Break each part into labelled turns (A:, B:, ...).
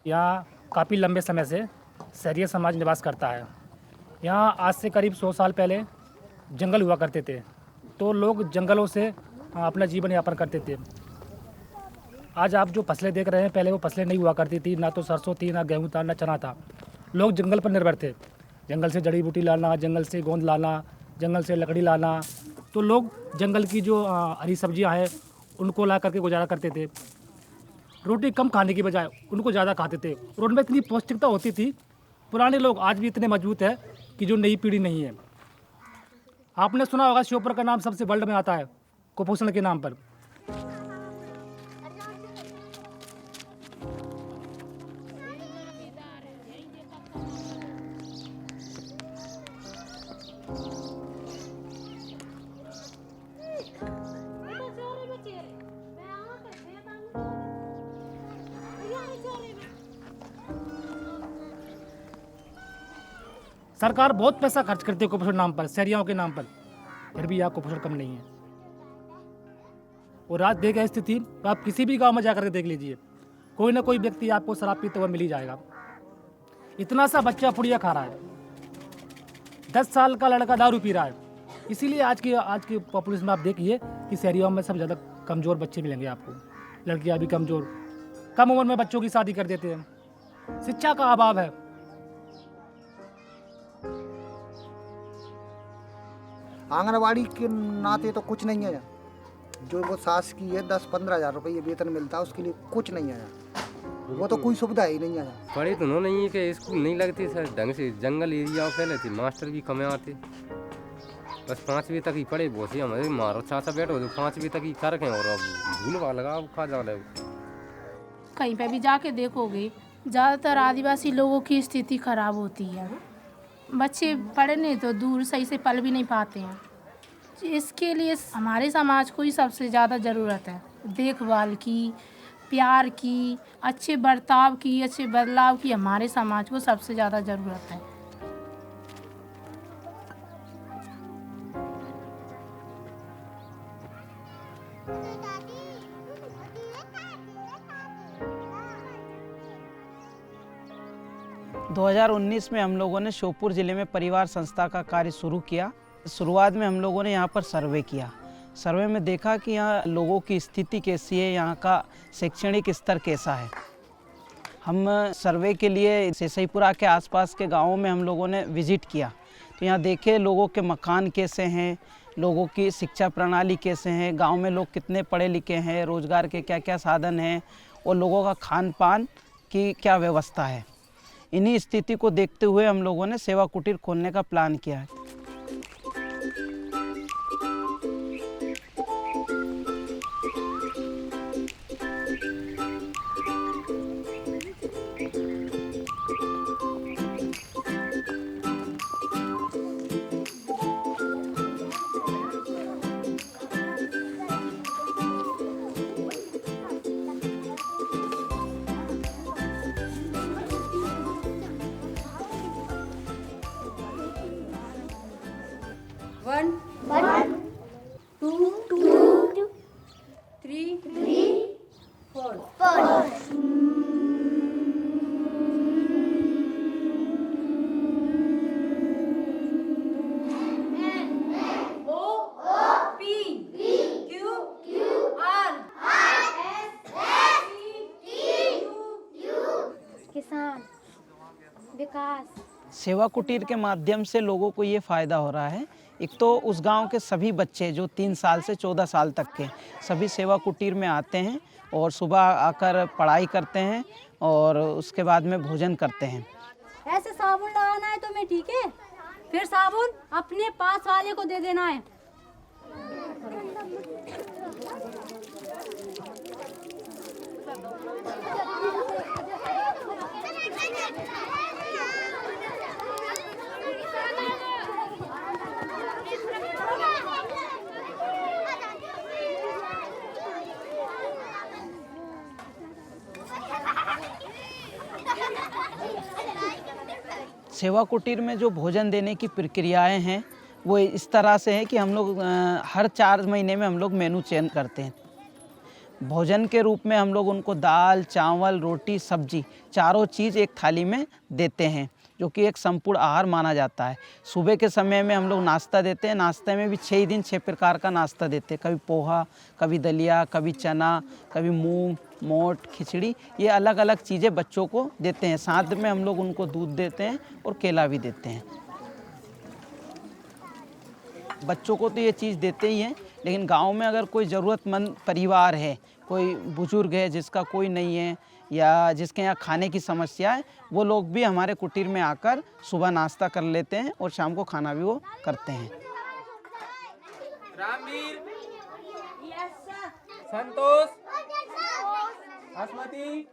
A: यहाँ काफ़ी लंबे समय से सहरिया समाज निवास करता है। यहाँ आज से करीब 100 साल पहले जंगल हुआ करते थे, तो लोग जंगलों से अपना जीवन यापन करते थे। आज आप जो फसलें देख रहे हैं, पहले वो फसलें नहीं हुआ करती थी, ना तो सरसों थी, ना गेहूँ था, ना चना था। लोग जंगल पर निर्भर थे। जंगल से जड़ी बूटी लाना, जंगल से गोंद लाना, जंगल से लकड़ी लाना। तो लोग जंगल की जो हरी सब्जियाँ हैं उनको ला करके गुजारा करते थे। रोटी कम खाने की बजाय उनको ज़्यादा खाते थे और उनमें इतनी पौष्टिकता होती थी। पुराने लोग आज भी इतने मजबूत हैं कि जो नई पीढ़ी नहीं है। आपने सुना होगा श्योपुर का नाम सबसे वर्ल्ड में आता है कुपोषण के नाम पर। सरकार बहुत पैसा खर्च करती है कुपोषण नाम पर, शहरियों के नाम पर, फिर भी यहाँ कुपोषण कम नहीं है। और आज देखें स्थिति, आप किसी भी गांव में जाकर के देख लीजिए, कोई ना कोई व्यक्ति आपको शराब पीते हुए मिल ही जाएगा। इतना सा बच्चा पुड़िया खा रहा है, 10 साल का लड़का दारू पी रहा है। इसीलिए आज की पॉपुलेशन में आप देखिए कि शहरियों में सब ज़्यादा कमज़ोर बच्चे मिलेंगे आपको। लड़कियाँ भी कमज़ोर, कम उम्र में बच्चों की शादी कर देते हैं। शिक्षा का अभाव है।
B: आंगनबाड़ी के नाते तो कुछ नहीं है। जो वो सास की है 10-15 हज़ार रुपये वेतन मिलता है, उसके लिए कुछ नहीं आया। वो तो कोई सुविधा ही नहीं आया।
C: पढ़े तो नहीं है कि स्कूल नहीं लगते सर ढंग से, जंगल एरिया फैले थे, मास्टर भी कम आते। बस 5वीं तक ही पढ़े, बहुत ही हमारे मारो चाचा बैठो तो 5वीं तक ही कर रखे और अब भूल भाल लगा खा जा रहे।
D: कहीं पे भी जाके देखोगे ज़्यादातर आदिवासी लोगों की स्थिति खराब होती है। बच्चे पढ़ने तो दूर सही से पढ़ भी नहीं पाते हैं। इसके लिए हमारे समाज को ही सबसे ज़्यादा ज़रूरत है देखभाल की, प्यार की, अच्छे बर्ताव की, अच्छे बदलाव की। हमारे समाज को सबसे ज़्यादा ज़रूरत है।
E: – 2019 में हम लोगों ने श्योपुर ज़िले में परिवार संस्था का कार्य शुरू किया। शुरुआत में हम लोगों ने यहाँ पर सर्वे किया। सर्वे में देखा कि यहाँ लोगों की स्थिति कैसी है, यहाँ का शैक्षणिक स्तर कैसा है। हम सर्वे के लिए सेसईपुरा के आसपास के गांवों में हम लोगों ने विज़िट किया, तो यहाँ देखे लोगों के मकान कैसे हैं, लोगों की शिक्षा प्रणाली कैसे हैं, गांव में लोग कितने पढ़े लिखे हैं, रोज़गार के क्या क्या साधन हैं और लोगों का खान पान की क्या व्यवस्था है। इन्हीं स्थिति को देखते हुए हम लोगों ने सेवा कुटीर खोलने का प्लान किया है।
F: One, two, three, four.
G: किसान विकास।
E: सेवा कुटीर के माध्यम से लोगों को ये फ़ायदा हो रहा है। एक तो उस गांव के सभी बच्चे जो 3 साल से 14 साल तक के सभी सेवा कुटीर में आते हैं और सुबह आकर पढ़ाई करते हैं और उसके बाद में भोजन करते हैं।
F: ऐसे साबुन लगाना है तुम्हें, ठीक है? फिर साबुन अपने पास वाले को दे देना है।
E: सेवा कुटीर में जो भोजन देने की प्रक्रियाएं हैं वो इस तरह से है कि हम लोग हर 4 महीने में हम लोग मेनू चेंज करते हैं। भोजन के रूप में हम लोग उनको दाल, चावल, रोटी, सब्जी चारों चीज़ एक थाली में देते हैं, जो कि एक संपूर्ण आहार माना जाता है। सुबह के समय में हम लोग नाश्ता देते हैं। नाश्ते में भी 6 दिन 6 प्रकार का नाश्ता देते हैं। कभी पोहा, कभी दलिया, कभी चना, कभी मूंग, मोट, खिचड़ी, ये अलग अलग चीज़ें बच्चों को देते हैं। साथ में हम लोग उनको दूध देते हैं और केला भी देते हैं। बच्चों को तो ये चीज़ देते ही हैं, लेकिन गांव में अगर कोई ज़रूरतमंद परिवार है, कोई बुजुर्ग है जिसका कोई नहीं है या जिसके यहाँ खाने की समस्या है, वो लोग भी हमारे कुटीर में आकर सुबह नाश्ता कर लेते हैं और शाम को खाना भी वो करते हैं।
H: रामवीर, संतोष, असमति,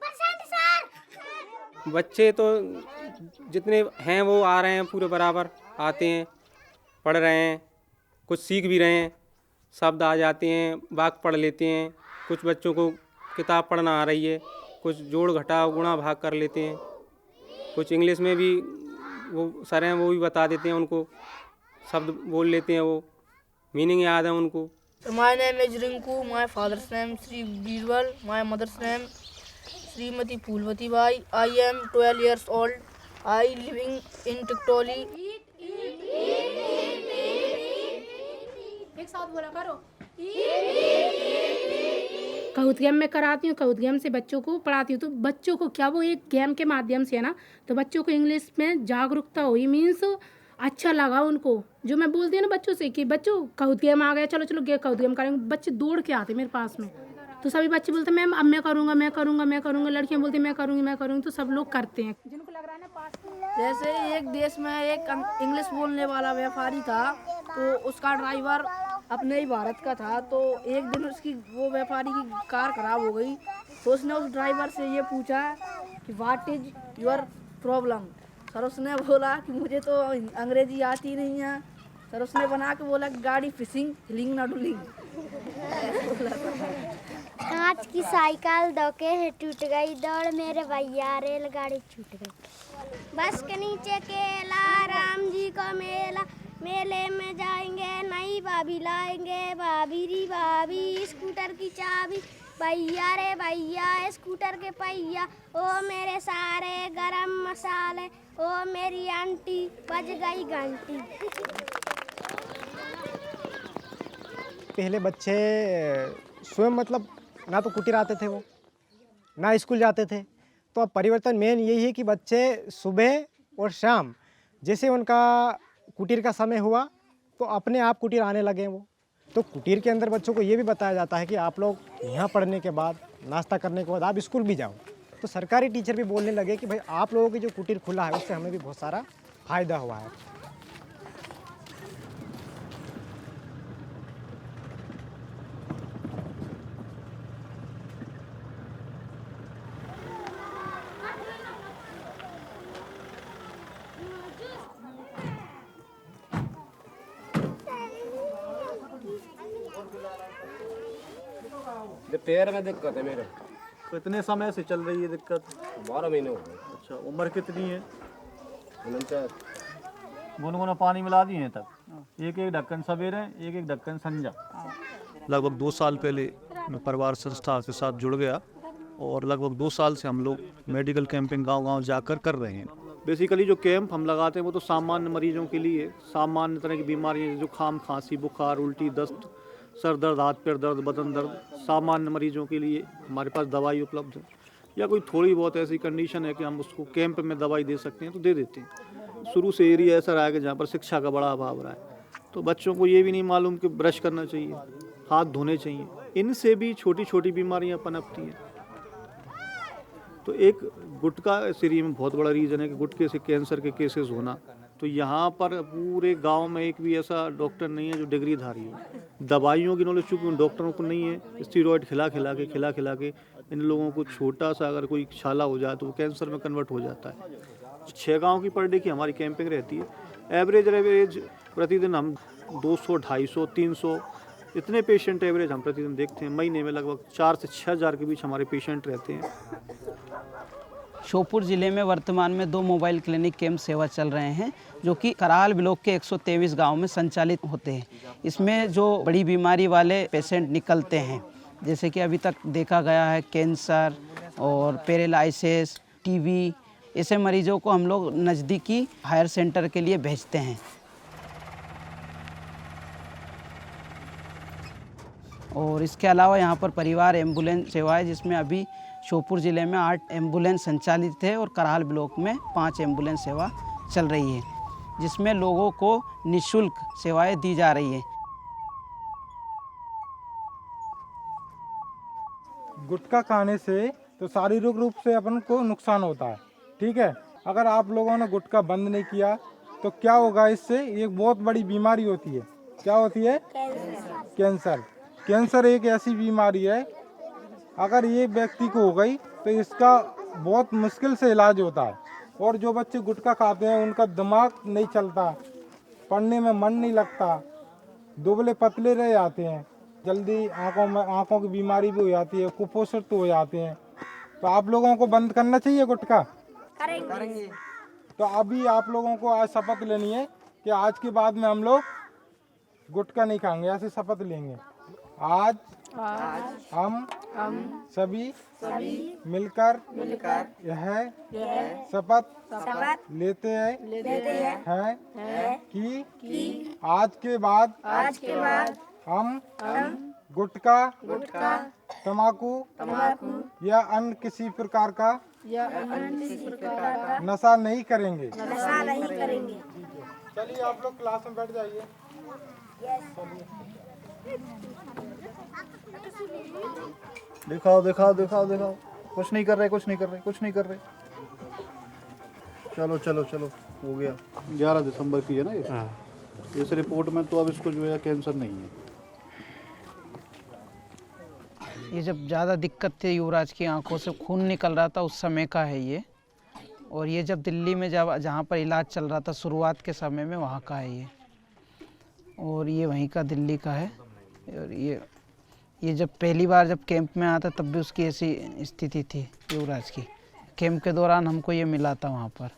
H: बच्चे तो जितने हैं वो आ रहे हैं, पूरे बराबर आते हैं, पढ़ रहे हैं, कुछ सीख भी रहे हैं, शब्द आ जाते हैं, वाक्य पढ़ लेते हैं। कुछ बच्चों को किताब पढ़ना आ रही है, कुछ जोड़ घटाव गुणा भाग कर लेते हैं। कुछ इंग्लिश में भी वो सर हैं वो भी बता देते हैं, उनको शब्द बोल लेते हैं, वो मीनिंग याद है उनको।
I: My name is Rinku. My father's name Sri Birwal. My mother's name Srimati Pulvati Bai. I am 12 years old. I living in Tiktoli.
D: एक साथ बोला करो। कहुत गेम में कराती हूँ, कहुत गेम से बच्चों को पढ़ाती हूँ। तो बच्चों को क्या, वो एक गेम के माध्यम से है ना, तो बच्चों को इंग्लिश में जागरूकता हुई, मीन्स अच्छा लगा उनको। जो मैं बोलती हूँ ना बच्चों से कि बच्चों कहुत गेम आ गया, चलो चलो कहुत गेम करेंगे, बच्चे दौड़ के आते मेरे पास में। तो सभी बच्चे बोलते मैम अब मैं करूँगा, मैं करूँगा, मैं करूँगा। लड़कियाँ बोलती मैं करूँगी, मैं करूँगी। तो सब लोग करते हैं। जिनको लग रहा है ना पास।
I: जैसे एक देश में एक इंग्लिश बोलने वाला व्यापारी था, तो उसका ड्राइवर अपने ही भारत का था। तो एक दिन उसकी वो व्यापारी की कार खराब हो गई, तो उसने उस ड्राइवर से ये पूछा कि what is your problem. Sir उसने बोला कि मुझे तो अंग्रेजी आती नहीं है। सर उसने बना के बोला गाड़ी फिशिंग हिलिंग ना डुलिंग।
G: कांच की साइकिल धोके टूट गई, दौड़ मेरे भैया रेलगाड़ी छूट गई। बस के नीचे केला, राम जी का मेला, मेले में जाएंगे नई भाभी लाएंगे, भाभी री भाभी स्कूटर की चाबी, भैया रे भैया स्कूटर के पहिया, ओ मेरे सारे गरम मसाले, ओ मेरी आंटी बज गई घंटी।
J: पहले बच्चे स्वयं मतलब ना तो कुटीर आते थे, वो ना स्कूल जाते थे। तो अब परिवर्तन मेन यही है कि बच्चे सुबह और शाम जैसे उनका कुटीर का समय हुआ तो अपने आप कुटीर आने लगे वो। तो कुटीर के अंदर बच्चों को ये भी बताया जाता है कि आप लोग यहाँ पढ़ने के बाद, नाश्ता करने के बाद आप स्कूल भी जाओ। तो सरकारी टीचर भी बोलने लगे कि भाई आप लोगों की जो कुटीर खुला है उससे हमें भी बहुत सारा फायदा हुआ है।
K: पैर में दिक्कत है मेरे।
L: कितने समय से चल रही है दिक्कत?
K: 12 महीने हो गए।
L: अच्छा, उम्र कितनी है?
K: 49।
L: गुनगुना पानी मिला दिए हैं तब, एक एक ढक्कन सवेरे, एक एक ढक्कन संजा।
M: लगभग 2 साल पहले मैं परिवार संस्था के साथ जुड़ गया और लगभग 2 साल से हम लोग मेडिकल कैंपिंग गांव-गांव जाकर कर रहे हैं।
L: बेसिकली जो कैंप हम लगाते हैं वो तो सामान्य मरीजों के लिए, सामान्य तरह की बीमारियाँ, जुकाम, खांसी, बुखार, उल्टी, दस्त, सर दर्द, हाथ पैर दर्द, बदन दर्द, सामान्य मरीजों के लिए हमारे पास दवाई उपलब्ध है। या कोई थोड़ी बहुत ऐसी कंडीशन है कि हम उसको कैंप में दवाई दे सकते हैं तो दे देते हैं। शुरू से एरिया ऐसा रहा है कि जहाँ पर शिक्षा का बड़ा अभाव रहा है, तो बच्चों को ये भी नहीं मालूम कि ब्रश करना चाहिए, हाथ धोने चाहिए। इनसे भी छोटी छोटी बीमारियाँ पनपती हैं। तो एक गुटखा इस एरिया में बहुत बड़ा रीज़न है कि गुटखे से कैंसर के केसेस होना तो यहाँ पर पूरे गांव में एक भी ऐसा डॉक्टर नहीं है जो डिग्रीधारी हो। दवाइयों की नॉलेज चूँकि उन डॉक्टरों को नहीं है, स्टीरॉयड खिला खिला के इन लोगों को छोटा सा अगर कोई छाला हो जाए तो वो कैंसर में कन्वर्ट हो जाता है। 6 गाँव की पर डे की हमारी कैंपिंग रहती है। एवरेज प्रतिदिन हम 200, 250, 300 इतने पेशेंट एवरेज हम प्रतिदिन देखते हैं। महीने में लगभग 4 से 6 हज़ार के बीच हमारे पेशेंट रहते हैं।
E: श्योपुर ज़िले में वर्तमान में 2 मोबाइल क्लिनिक कैंप सेवा चल रहे हैं जो कि कराल ब्लॉक के 123 गांव में संचालित होते हैं। इसमें जो बड़ी बीमारी वाले पेशेंट निकलते हैं, जैसे कि अभी तक देखा गया है कैंसर और पैरालिसिस, टीबी, ऐसे मरीजों को हम लोग नज़दीकी हायर सेंटर के लिए भेजते हैं। और इसके अलावा यहाँ पर परिवार एम्बुलेंस सेवा है, जिसमें अभी श्योपुर ज़िले में 8 एम्बुलेंस संचालित है और कराल ब्लॉक में 5 एम्बुलेंस सेवा चल रही है, जिसमें लोगों को निःशुल्क सेवाएं दी जा रही है।
N: गुटखा खाने से तो शारीरिक रूप से अपन को नुकसान होता है, ठीक है। अगर आप लोगों ने गुटखा बंद नहीं किया तो क्या होगा, इससे एक बहुत बड़ी बीमारी होती है। क्या होती है? कैंसर। कैंसर एक ऐसी बीमारी है, अगर ये व्यक्ति को हो गई तो इसका बहुत मुश्किल से इलाज होता है। और जो बच्चे गुटखा खाते हैं उनका दिमाग नहीं चलता, पढ़ने में मन नहीं लगता, दुबले पतले रह जाते हैं, जल्दी आँखों की बीमारी भी हो जाती है, कुपोषित हो जाते हैं। तो आप लोगों को बंद करना चाहिए गुटखा। करेंगे। तो अभी आप लोगों को आज शपथ लेनी है कि आज के बाद में हम लोग गुटखा नहीं खाएंगे, ऐसे शपथ लेंगे। आज हम सभी मिलकर यह शपथ लेते हैं कि आज के बाद हम गुटखा, तम्बाकू या अन्य किसी प्रकार का नशा नहीं करेंगे। चलिए आप लोग क्लास में बैठ जाइए।
M: दिखाओ दिखाओ दिखाओ दिखाओ, कुछ नहीं कर रहे। चलो चलो चलो, हो गया।
L: 11 दिसंबर की है ना ये। इस रिपोर्ट में तो अब इसको जो है कैंसर नहीं है।
E: ये जब ज़्यादा दिक्कत थी, युवराज की आंखों से खून निकल रहा था, उस समय का है ये। और ये जब दिल्ली में जहाँ पर इलाज चल रहा था शुरुआत के समय में, वहाँ का है ये। और ये वहीं का दिल्ली का है। और ये जब पहली बार जब कैंप में आया था तब भी उसकी ऐसी स्थिति थी युवराज की। कैंप के दौरान हमको ये मिला था वहाँ पर।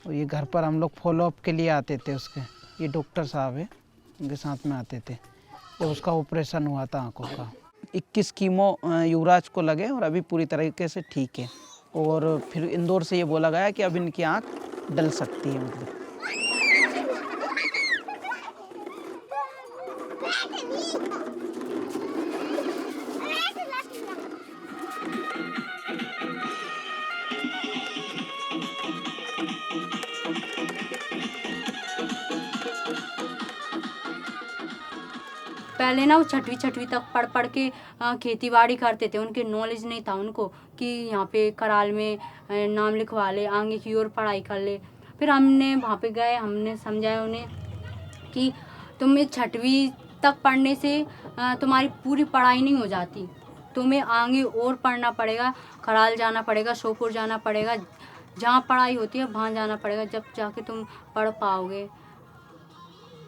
E: और ये घर पर हम लोग फॉलोअप के लिए आते थे उसके। ये डॉक्टर साहब है, उनके साथ में आते थे जब उसका ऑपरेशन हुआ था आँखों का। 21 कीमो युवराज को लगे और अभी पूरी तरीके से ठीक है। और फिर इंदौर से ये बोला गया कि अब इनकी आँख डल सकती है। मतलब
F: पहले ना वो छठवीं तक पढ़ के खेती बाड़ी करते थे। उनके नॉलेज नहीं था उनको कि यहाँ पे कराल में नाम लिखवा ले, आगे की ओर पढ़ाई कर ले। फिर हमने वहाँ पे गए, हमने समझाया उन्हें कि तुम्हें छठवीं तक पढ़ने से तुम्हारी पूरी पढ़ाई नहीं हो जाती, तुम्हें आगे और पढ़ना पड़ेगा, कराल जाना पड़ेगा, श्योपुर जाना पड़ेगा, जहाँ पढ़ाई होती है वहाँ जाना पड़ेगा, जब जाके तुम पढ़ पाओगे।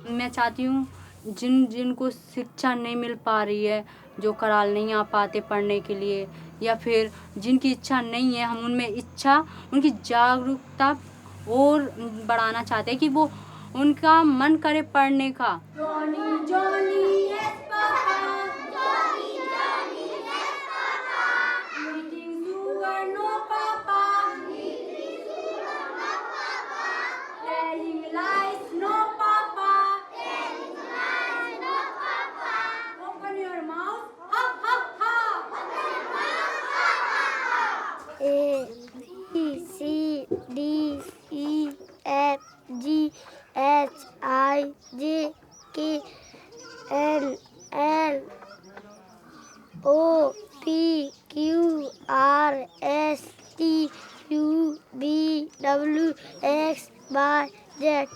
F: मैं चाहती हूँ जिनको शिक्षा नहीं मिल पा रही है, जो कराल नहीं आ पाते पढ़ने के लिए, या फिर जिनकी इच्छा नहीं है, हम उनमें इच्छा, उनकी जागरूकता और बढ़ाना चाहते हैं कि वो उनका मन करे पढ़ने का।
G: जेट।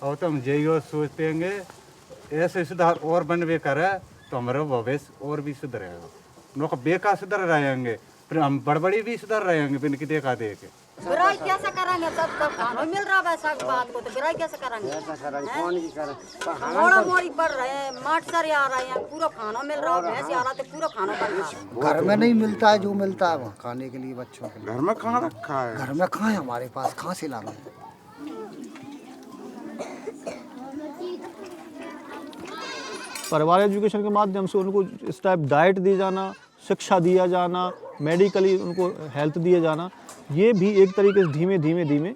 O: और तो हम यही सोचते हैं ऐसे सुधार और बनवे करे तो हमारा भविष्य और भी सुधरेगा। नौका बेकार सुधर रहेंगे फिर हम बड़बड़ी भी सुधर रहेंगे बिन की देखा देखे।
P: बुराई कैसे करेंगे? सब खाना मिल रहा है सब बात को, तो बुराई कैसे करेंगे? मोड़ा मोड़ी बढ़ रहे हैं, मास्टर आ रहे हैं, पूरा खाना मिल रहा है, भैंस आ रहा है, पूरा खाना बढ़ रहा है।
B: घर में नहीं मिलता है जो मिलता है वहाँ खाने के लिए बच्चों के लिए।
K: घर में कहाँ रखा है?
B: घर में कहाँ है हमारे पास, कहाँ से लाना है?
M: परिवार एजुकेशन के माध्यम से उनको इस टाइप डाइट दी जाना, शिक्षा दिया जाना, मेडिकली उनको हेल्थ दिया जाना, ये भी एक तरीके से धीमे धीमे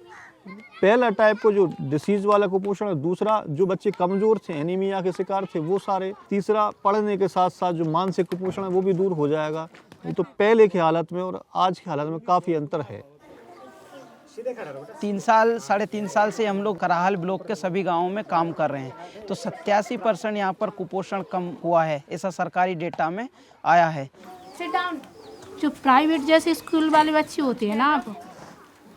M: पहला टाइप को जो डिसीज़ वाला कुपोषण है, दूसरा जो बच्चे कमज़ोर थे, एनीमिया के शिकार थे वो सारे, तीसरा पढ़ने के साथ साथ जो मानसिक कुपोषण है वो भी दूर हो जाएगा। ये तो पहले की हालत में और आज की हालत में काफ़ी अंतर है।
E: 3 साल 3.5 साल से हम लोग कराहल ब्लॉक के सभी गांवों में काम कर रहे हैं, तो 87% यहाँ पर कुपोषण कम हुआ है, ऐसा सरकारी डेटा में आया है।
D: जो प्राइवेट जैसे स्कूल वाले बच्चे होते हैं ना, आप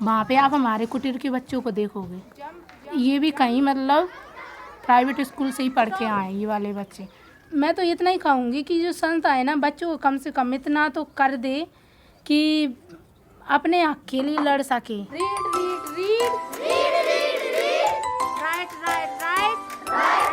D: वहाँ पे आप हमारे कुटीर के बच्चों को देखोगे, ये भी कहीं मतलब प्राइवेट स्कूल से ही पढ़ के आए ये वाले बच्चे। मैं तो इतना ही कहूँगी कि जो संस्था है ना, बच्चों को कम से कम इतना तो कर दे कि अपने हक के लिए लड़ सके।
G: Right right right right.